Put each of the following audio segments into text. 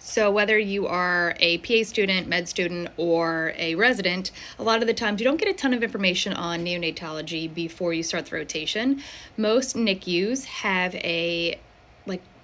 So whether you are a PA student, med student, or a resident, a lot of the times you don't get a ton of information on neonatology before you start the rotation. Most NICUs have a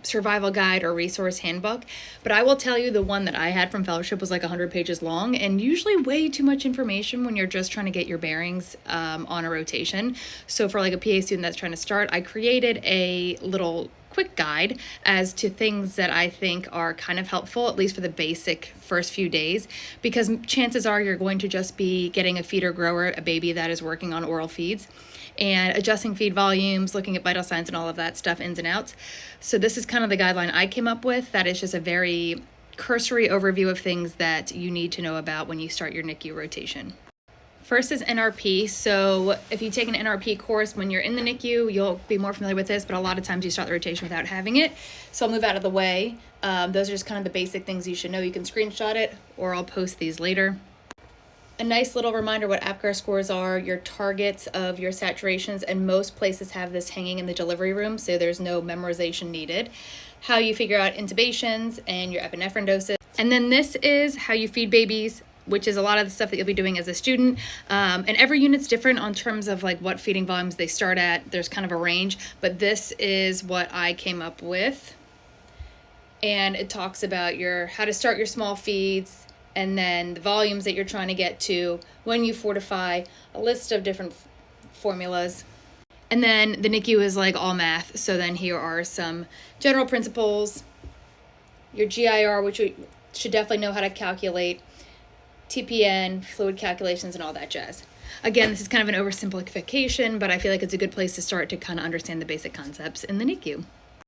survival guide or resource handbook, but I will tell you the one that I had from fellowship was like 100 pages long and usually way too much information when you're just trying to get your bearings on a rotation. So for like a PA student that's trying to start, I created a little quick guide as to things that I think are kind of helpful, at least for the basic first few days, because chances are you're going to just be getting a feeder grower, a baby that is working on oral feeds, and adjusting feed volumes, looking at vital signs and all of that stuff, ins and outs. So this is kind of the guideline I came up with. That is just a very cursory overview of things that you need to know about when you start your NICU rotation. First is NRP. So if you take an NRP course when you're in the NICU, you'll be more familiar with this, but a lot of times you start the rotation without having it. So I'll move out of the way. Those are just kind of the basic things you should know. You can screenshot it or I'll post these later. A nice little reminder what APGAR scores are, your targets of your saturations, and most places have this hanging in the delivery room, so there's no memorization needed. How you figure out intubations and your epinephrine doses. And then this is how you feed babies, which is a lot of the stuff that you'll be doing as a student. And every unit's different on terms of like what feeding volumes they start at. There's kind of a range, but this is what I came up with. And it talks about how to start your small feeds, and then the volumes that you're trying to get to when you fortify, a list of different formulas. And then the NICU is like all math. So then here are some general principles, your GIR, which you should definitely know how to calculate, TPN, fluid calculations, and all that jazz. Again, this is kind of an oversimplification, but I feel like it's a good place to start to kind of understand the basic concepts in the NICU.